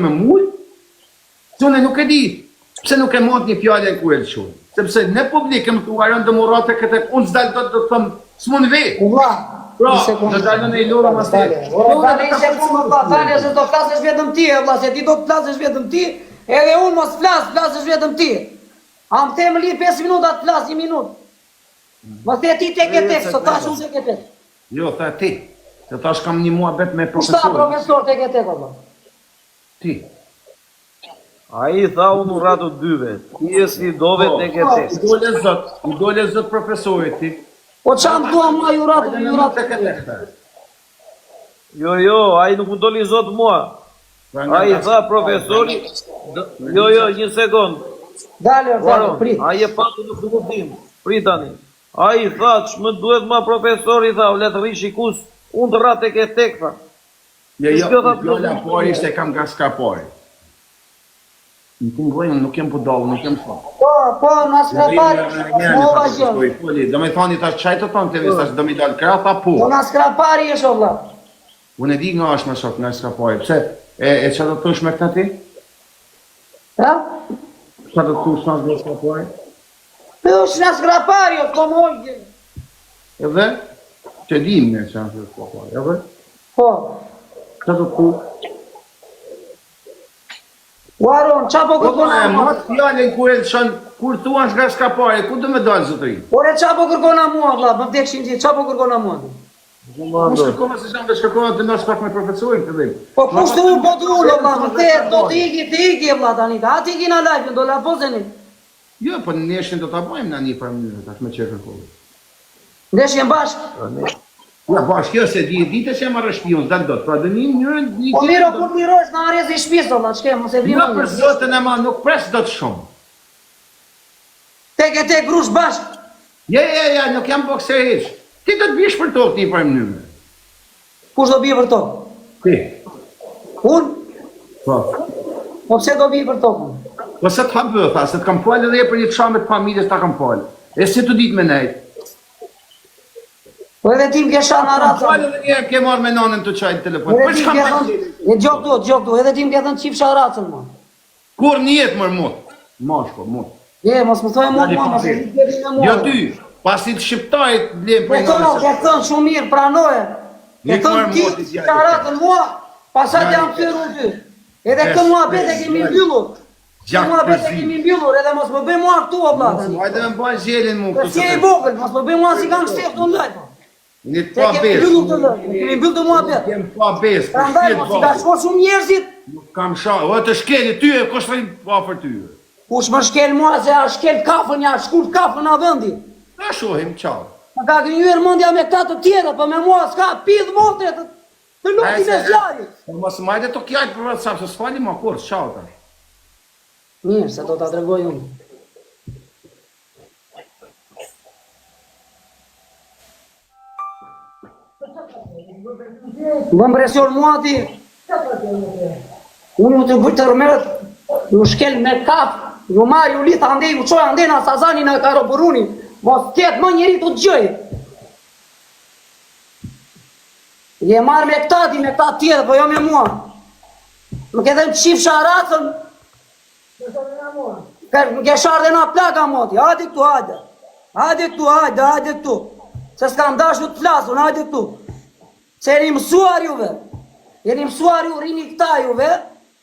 me mull, unë nuk e di, pse nuk e mot një fjallë e kuel shumë. Sepse në publikë më të uarën dhe murate këtë, unë s'dalë do të thëmë, s'mun vej. Pra, në dalën e i lorë më së të. Unë dhe i sekundë më falje se do flasësh vetëm ti, vla, se ti do të flasësh vetëm ti, edhe unë mos flasësh vetëm ti. A më the më li 5 minuta të flasë 1 minutë. Më the ti tek e tek, së tash unë tek e tek. Jo, tha ti, se tash kam një muhabet me Kushta profesor. profesor tek e tek, vla. Ti. A i tha unë ratu dyve, ti e si dove tek e tek. I dole zot profesorit ti. Po qamë dua ma juratë Tek e tek, tha. Jo, a i nuk më doli zot mua. A i tha profesori, jo, një sekund. Dale, prit. A i e patu në këmutim, pritani. A i tha, që më duhet ma profesori, tha, le të rishi kus, unë të ratë tek e tek, tha. Jo, la pori ishte kam nga skapori. Në këmë gojnë, nuk jem për dalë, nuk jem fa. Po, në skrapari, mova gjë. Do me thani ta qaj të tonë të vistash, do me dalë krata, po. Po, në skrapari isho, vla. Unë e di nga është me shok nga skapori. Pse, e që do të tush me këta ti? Ha? Që do të tush nga skapori? Po, është në skrapari, o të mojë. Edhe, që dim në që në skapori, edhe? Po. Që do të tush? Uaron, qa po kërkona mua? Mos fjallin kur tuan nga skapori, ku do me dalë zëtëri? Ore, qa po kërkona mua, vla, më vdekshin ti, qa po kërkona mua? Unë shkërkona se shamë dhe shkërkona të nërë shpak me profesorin të dhejmë. Po, kushtu unë po të ullë, vla, më the, do të iki, vla, tani, a ti iki në lajfën, do la pozeni. Jo, po në neshin do të abojmë në një për mënyrë, tash me qërë kërkohë. Ndeshjen bashkë? Ja, bashkë, jo se ditë se më rëshpion, s'dalë do të, pra dhe një njërën... Po miro, kur mirosh në arjes i shpisë, vla, qke, mos e vrimë Në për zotën e ma, nuk pres do të shumë. Tek e tek grush bashkë. Ja, nuk jam bokser heq. Ti do të bish për to këti për mënyrë. Kush do bje për to? Ti. Unë? Po. Po pse do bje për to? Po se të habë, tha, se të kam falë edhe për një të shamet familjes të kam falë. E si të ditë me nejtë. Po edhe tim ke shanë aratë. Falë edhe njerë ke marrë me nanën të qajtë telefon. Edhe Për tim shkam ke pa thënë, e gjoktu, edhe tim ke thënë qip sharatën, ma. Kur njetë mërë mut? Mashko, mut. Je, mos më thoj mut, ma, se një gjeri me mua. Jo ty, pasi të shqiptajt blemë për Ke thënë shumë mirë, pranoje. Ke thënë ti sharatën mua, pasat jam të rrë ty. Edhe këtë mua bete kemi mbyllur. Këtë mua bete kemi mbyllur, edhe mos më bëj mua këtu, o blatën. Hajde me bëjnë gjelin mu. Si e i vogël, mos më bëj mua si kam shtef të ndaj, Një të Se pa kemi besë. mbyllur të lë, kemi mbyllur të mua betë. Kem pa besë. Prandaj, mos i ka shkuar shumë njerëzit. Nuk kam shah. O të shkeli, ty e kështërin pa për ty. Kush më shkel mua se a shkel kafën, ja shkurt kafën a vendi. Na shohim, qau. Më ka gënjur mendja me këta të tjera, po me mua s'ka pidh motre të lutin e zjarit. Po mos majde të kjajt për WhatsApp, se s'fali ma kur, qau tash. Mirë, se do t'a tregoj unë. Më impresion mua ti. Unë ju të bëjtë të rëmerët, ju shkel me kafë, ju marë, ju litë andej, ju qoj andej në Sazani në Karoburuni, mos tjetë më njëri të gjëj. Je marë me këta ti, me këta tjetë, po jo me mua. Më ke dhe në qif sharatën, më ke sharë dhe na plaka moti, hajde këtu, hajde. Hajde këtu. Se s'kam dashu të flasun, hajde këtu. Se jeni mësuar juve. Jeni mësuar ju, rini këta juve.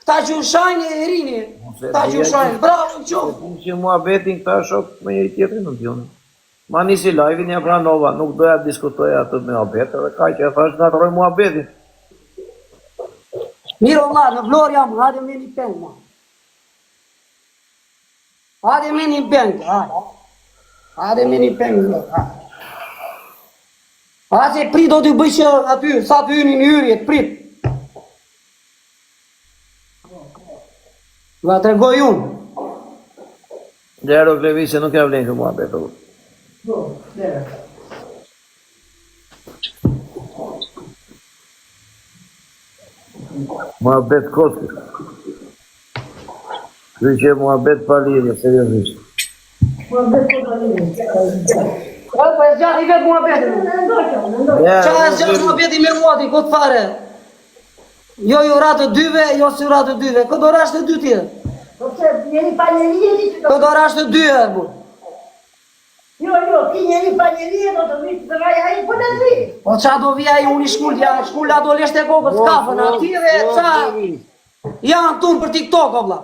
Këta që u shajnë e rini. Këta që u shajnë, bravo në qofë. Që mua betin këta shok me njëri tjetëri në tjonë. Ma nisi live-in ja pranova, nuk doja të diskutoja atë me abet, edhe ka që e thash nga të roj mua betin. Miro Allah, në vlor jam, hajde me një peng, ma. Hajde me një peng, hajde me një peng, hajde prit do t'ju bëj që aty, sa të hyni në hyrjet, prit. Va të regoj unë. Gjero Klevi se nuk ja vlenë që mua betë. Mua betë kotë. Kjo që mua betë palirë, seriosisht. Po e zgjat i vetë mua beti. Qa e zgjat mua beti me muati, këtë fare. Jo, ju ratë të dyve, jo si ratë të dyve. Këtë orash të dy tjë? Këtë orash të dy e, bu. Jo, ti njeri panjerie do të vitë të vaj aji për në zi. Po qa do vija i unë i shkulla do leshte kokët s'kafën atyre, qa janë tunë për TikTok, o vla.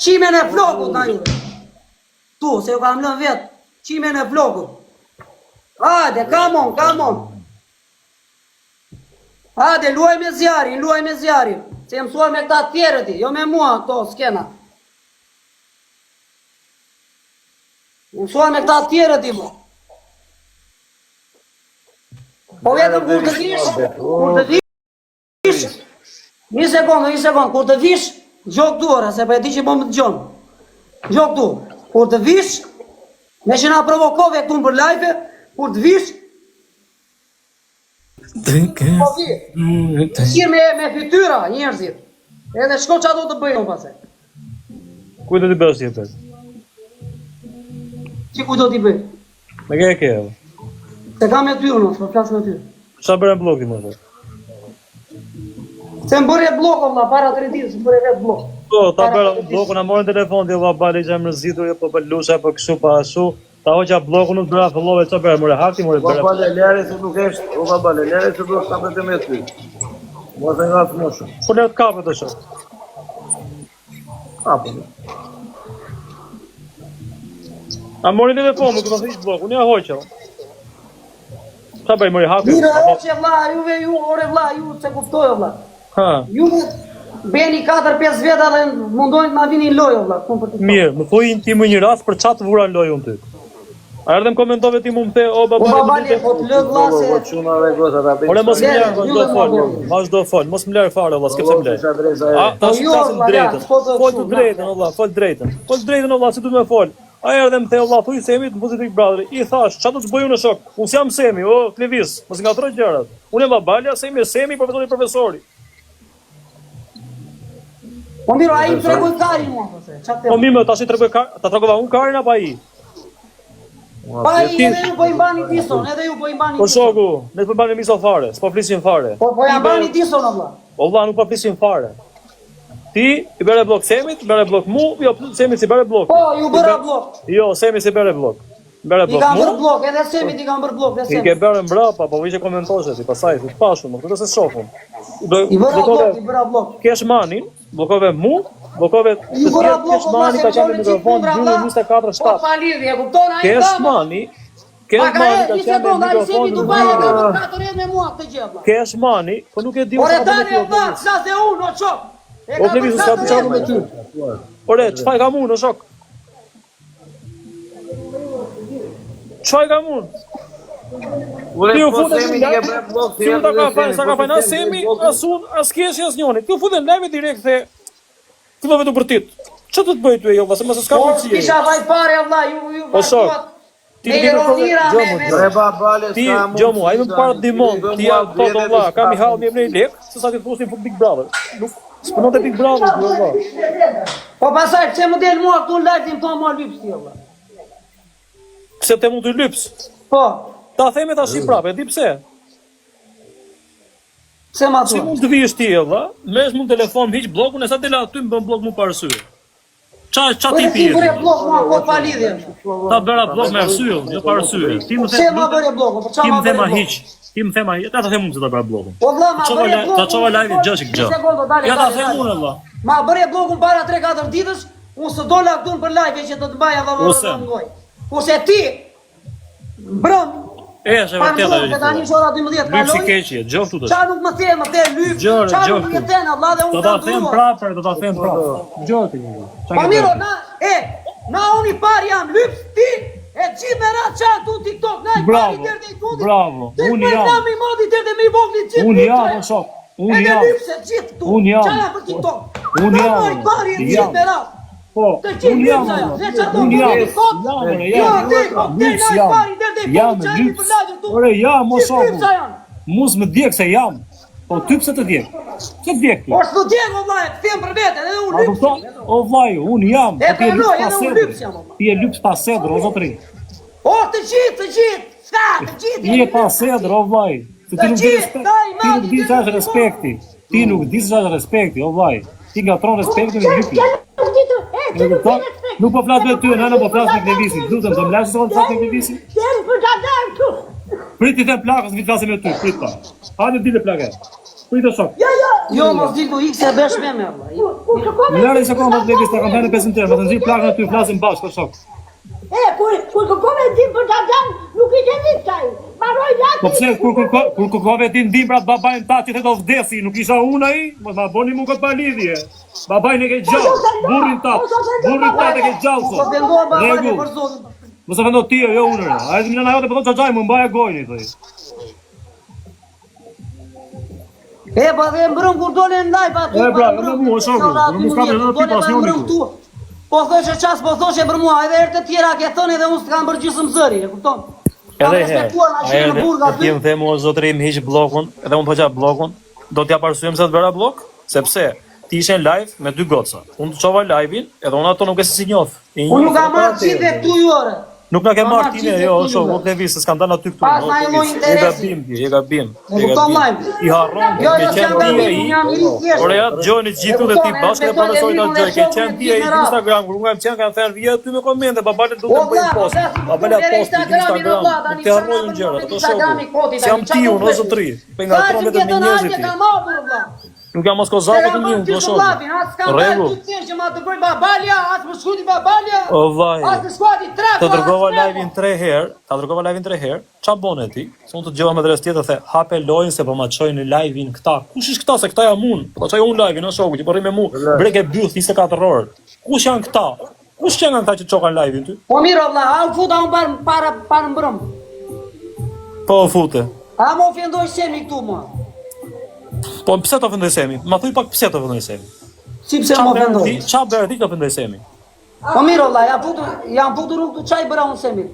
Qime në flokut na juve. Tu, se ju kam lën vetë, qime në flokut. Hajde, come on. Hajde, luaj me zjarin. Se mësuar me këta tjerët ti, jo me mua, to, s'kena. Mësuar me këta tjerët ti, mo. Po vetëm kur të vish, një sekundë, kur të vish, gjok duara, se për e ti që po më të gjonë. Gjok du, kur të vish, me që na provokove këtu për live, kur të vish, po vi, shirë me fytyra, njerëzit, edhe shko qa do të bëjnë, pase. Kuj do t'i bësh jetër? Që ku do t'i bëjnë? Me ke e ke, edhe? Se ka me ty unë, s'po flasë me ty. Qa bërë në bloki, më dhe? Se më bërë e bloko, vla, para 3 ditë, se më bërë e vetë blok. Po, ta bërë bloku, na morën telefon, t'jo va bali që e mërzitur, jo po për lusha, po këshu, pa ashu, ta hoqa bloku, nuk bërë a fëllove, qa bërë, mërë hati, mërë bërë. Va bale lere se nuk eshtë, o va bale lere se nuk kapët e me ty. Mos e nga të moshë. Po lërë t'kape të shumë. Kapët. A morën telefon, më këmë thishë bloku, një hoqa. Qa bërë, mërë hati? Mire, oqe vla, juve ju, ore vla, ju se kuptoj, vla. Ha. Ju beni 4-5 veta dhe mundojnë të ma vini në lojë, vla. Mirë, më thujnë ti më një rast për qatë vura në lojë unë ty. A erdhe më komentove ti më më the, o babali, po të lëg vla se... Po quna dhe gota, ta bëjnë. Ore, mos më lërë, vazhdo fol, mos më lërë fare, vla, s'ke pse më lërë. A, ta shumë qasëm drejtën, fol të drejtën, vla, fol drejtën, vla, si du me fol. A erdhe më the, vla, thuj Semit në Pozitiv Brother, i thash, qa du të bëju në shok, unë si jam Semi, o, Klevis, mos nga troj gjërat. Unë e babalja, Semi, profesori. Po miro, a i të tregoj kari mua, po mime, ta shi ta tregova unë karin apo a i? Pa i edhe ju po i mbani tison, Po shoku, ne të përbani miso fare, s'po flisim fare. Po ja mbani tison, vlla. O vlla, nuk po flisim fare. Ti i bëre blok Semit, bëre blok mu, jo, Semit si bëre blok. Po, ju bëra blok. Jo, Semit si bëre blok. Bëre blok mu. I kam bërë blok, edhe Semit i kam bërë blok, dhe I ke bërë mbrapa, po vishë komentoshe, si pasaj, si pashun, më këtë se shofun. I bëra blok. Kesh manin, blokove mu, blokove I bëra blok, kesh mani ka qenë në mikrofon 24/7. Po pa lidhje, e kupton ai? Kesh mani ka qenë në mikrofon 24/7. Kesh mani, po nuk e di Ore tani e vak, sa se unë, o qok. O Klevis, s'ka të qanë me ty. Ore, qëfaj kam unë, o shok? Qëfaj kam unë? Ti u futë Semi ke bërë blok, ti u ta ka fajnë, sa ka fajnë, as Semi, as unë, as keshi, as njoni. Ti u futë në leve direkt dhe ti më vetu për tit. Që të bëjt tu e jo, vase mëse s'ka Po, përëcije. kisha vaj pare, vlla, ju O shok, ti me ironira, Re babale, ti, Gjomu, a i më parë dimon, ti ja të të vlla, kam i halë një mnej lek, se sa ti të fusin për Big Brother. Nuk, s'pënon të Big Brother, ti vlla. Po pasaj, pse më del mua këtu në live, ti më thonë mua lyps ti, vlla. Pse te mund të lyps? Po, Ta themi tash i prapë, e di pse? pse ma Si thua? mund të vish ti, vlla, mesh mund telefon, hiq blokun, e sa dela aty më bën blok mu pa arsye. Qa Po ti ti pije? bëre blok mua, po pa lidhje. Ta bëra blok me arsye, jo pa arsye. Ti më Pse ma bëre blok, po Ti çfarë më ma the ma bëre blok? hiq. Ti më the ma hiq. Ta them unë se ta bëra blokun. Po vlla, ma bëre blok. Ta çova live gjashik gjë. Ja ta them unë valla. Ma bëre blokun para 3-4 ditësh, unë s'do dola këtu për live që të bëja valla ngoj. Kurse ti mbrëm Është vërtet ajo. tani është ora 12 Lypsi kaloj. keqje, gjë këtu tash. Qa nuk më the, më the lyp. Gjore, Qa gjore nuk këtu. më the, valla dhe Do unë ta kam them dhuar. prapë, do ta them prapë. Gjë ti. Po miro, na unë i par jam lyp ti, e gjithë me ratë qa tu TikTok, na i pari dërë dhe i fundit. Bravo, unë jam. Ti për i modi dërë dhe me i vogli gjithë. Unë jam, o shok. Unë jam. Edhe lypse gjithë tu. Unë jam. Qa për TikTok? Unë jam. Na i pari e gjithë me ratë. Po, Të gjithë unë jam. lypsa jam. Dhe qa do Unë jam. TikTok? Jam, Lyps jam. Jam, Lyps lyps. Ore, jam, o shok. Mus më djek se jam. Po ty pse të djek? Çe djek ti? Po s'to djek o vllaj, të them për vete, edhe unë A lyps. kupton? O vllai, unë jam. E Ti je pranoj, lyps edhe unë pasedër. lyps jam, o vllaj. Ti je lyps pasedër, o zotri. O, të gjithë. Ska, të gjithë. Ti je pasedër, o vllai. Se ti nuk di respekt. Ti nuk di çfarë është respekti. Ti Ti nuk di se çfarë respekti, o vllai. Ti ngatron respektin me lypin. Nuk po flas me ty, nëna po flas me Klevisin. Lutem, do më lash të flas me Klevisin? Deri për ta dalë këtu. Prit të them plakës, vi flasim me ty, prit pa. Hajde dile plakë. Prit të shok. Jo, mos di ku ik se bësh me më vllai. Lëre se kom të Klevis ta kampane 5 më të nxjerr plakën aty, flasim bashkë, shok. Kur kërkove tim për ta dalë, nuk i keni kësaj. Maroj lati. Po pse kur kërkove ti ndim pra babain ta që do vdesi, nuk isha unë ai? Mos ma bëni mua këtë palidhje. Babain e ke gjallë, burrin tat e ke gjallë Po sot. vendoa babai për zotin. Mos e vendo ti, jo unë. Ai më nëna jote po thotë xhaxhaj, më mbaja gojën thoj. E pa dhe mbrëm kur dole në live aty. E pra, në mua shoku, nuk kam edhe ti pasioni këtu. Po thoshe ças, po thoshe për mua, edhe herë të tjera ke thënë edhe unë s'kam bërgjysëm zëri, e kupton? Edhe herë, ti më the mua zotëri më hiq bllokun, edhe unë po qa bllokun, do t'ja parsyem se të bëra bllok, sepse ti ishe në live me 2 goca. Unë të çova live-in, edhe unë ato nuk e si njoh. Unë nuk kam marrë qitë këtu jore. Nuk na ke marrë ti, jo, shoh, u Klevis, s'kam dalë aty këtu. Pas na e lloj interesi. Je gabim. I harron, Jo, ke qenë ti ai. Por ja dëgjoni të gjithë dhe ti bashkë e profesorit ta dëgjoj, ke qenë ti ai në Instagram, kur unë kam qenë kanë thënë vija ty me komente, babalë do të bëj post. Babalë post në Instagram. Ti harrojnë gjëra, ato shoh. Jam ti unë o zotëri. Pe nga tronë vetëm me njerëzit ti. Nuk jam mos kozave të njëun, do shoh. Rregull. Që ma dërgoj babalja, as më shkuti babalja. O vaj. As në shkuati 3. Të dërgova live-in 3 herë, ç'a bone ti? Se unë të dëgjova me dres tjetër the, hape lojën se po ma çojnë në live-in këta. Kush ish këta se këta jam unë? Po ta çoj unë live-in, o shoku, që po rri me mua. Brek e byll 24 orë. Kush janë këta? Kush janë këta që çokan live-in ty? Po mirë valla, a u futa unë para mbrëm. Po fute. A më ofendoj semi këtu mua. Po pse të ofendoj semi? Ma thuj pak pse të ofendoj semi? Si pse më ofendoj? Ç'a bëre ti të ofendoj semi? Po mirë valla, jam futur rrugë çaj bëra unë semi.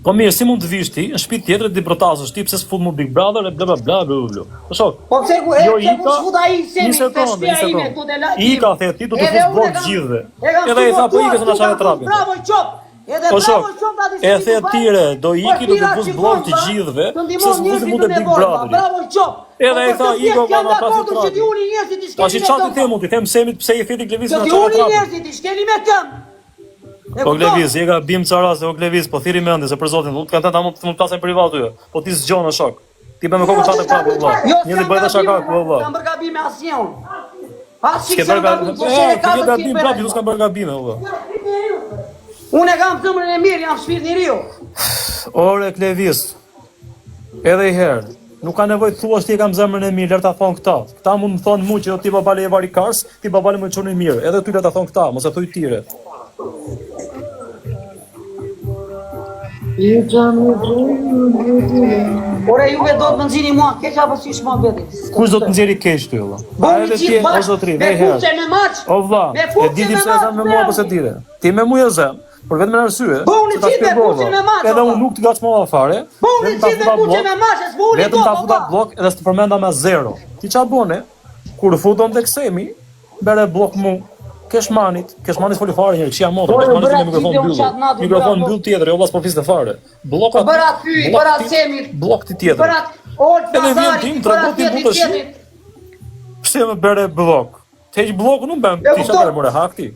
Po mirë, si mund të vish ti në shtëpi tjetër ti protazësh ti pse s'fut mu Big Brother e bla bla bla bla bla. Po shok. Po pse ku s'fut ai semi te shtëpia ime këtu te lajë. I ka the ti do të fut blok gjithëve. Edhe i tha po ikës në çfarë trapin. Bravo çop. Edhe Po bravo shok, çop aty. e the tire, do iki do të fut blok të gjithëve. Se s'fut mu te Big Brother. Bravo çop. Edhe i tha iko nga na pasi trapin. Ti uni njerëzit i shkeli. Tash çfarë ti them unë? Ti them semit pse i fiti Klevisin në Ti çfarë uni trapin. njerëzit i shkeli me këm. Po Klevis, je gabim çara se o Klevis, po thiri mendje se për zotin, nuk kanë ta mund të flasën privat ty. Po ti zgjon në shok. Ti bë me kokën çatë prapë valla. Njëri bëhet shaka ku valla. Kam bërë gabime asnjë. As Ke bërë gabim prapë, ju s'ka bërë gabime valla. Unë e kam zemrën e mirë, jam shpirt i riu. Ore Klevis. Edhe i herë, nuk ka nevojë të thuash ti e kam zemrën e mirë, lër ta thon këta. Këta mund të thonë mua që ti babale e vari kars, ti babale më çoni mirë. Edhe ty lër ta thon këta, mos e thuj tire. Ore juve do të më nxjini mua, keq apo si shmo veti? Kush do të nxjerrë keq ty valla? A edhe ti o zotri, me herë. fuqe me maç. O vlla, e di ti pse e zan me mua apo se dire. Ti me mua e zan, por vetëm në arsye. Unë ti me fuqe me maç. Edhe unë nuk të gacmova fare. Unë ti me fuqe me maç, s'buni do. Vetëm ta futa blok edhe s'të përmenda me 0. Ti ç'a bone? Kur futon tek Semi, bëre blok mu. Keshmanit foli fare njëri, këshia motor, Keshmanit me mikrofon mbyllur. Mikrofon mbyll tjetër, jo vlas po fiste fare. Bllokat. Bërat ty, bërat Semit. Blok ti tjetër. Bërat Olt Bazari, bërat tjetër. Pse më bëre blok? Te heq blokun nuk bëm, ti çfarë more hak ti?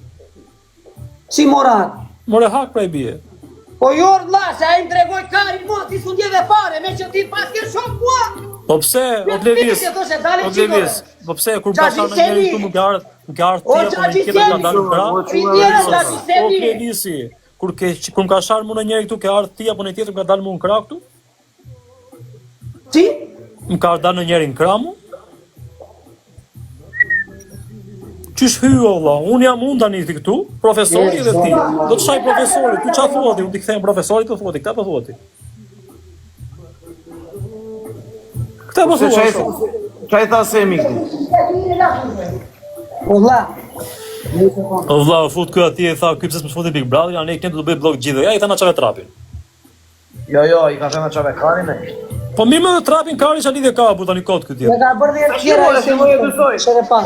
Si morat? More hak prej bie. Po jo vlla, se ai më tregoi karin mua, ti s'u ndjeve fare, me që ti pas ke shok mua. Po pse, o Klevis? O Klevis, po pse kur bashkë në njëri këtu nuk ardh ti apo në tjetër ka dalë krah? O Klevisi, kur ka sharë mu në njëri këtu ke ardh ti apo në tjetër ka dalë mu në krah këtu? Ti? Më ka dalë në njëri në krah mu? Qysh hy olla, unë jam unë tani ti këtu, profesori edhe ti. Do të shaj profesori, ty qa thua ti, unë ti kthejmë profesori të thua ti, këta po thua ti. Këta po thua ti. Qa i tha Semi këtu? O vlla. O vlla, fut kjo atje e tha, ky pse s'më futi Big Brother, janë ne këtu do bëj blog gjithë. Ja i tha na çave trapin. Jo, i ka thënë çave karin ai. Po mirë me trapin karin ç'a lidhje ka, bu tani kot ky tjetër. Ne ka bërë dhe tjera se më e besoj. Çfarë pa?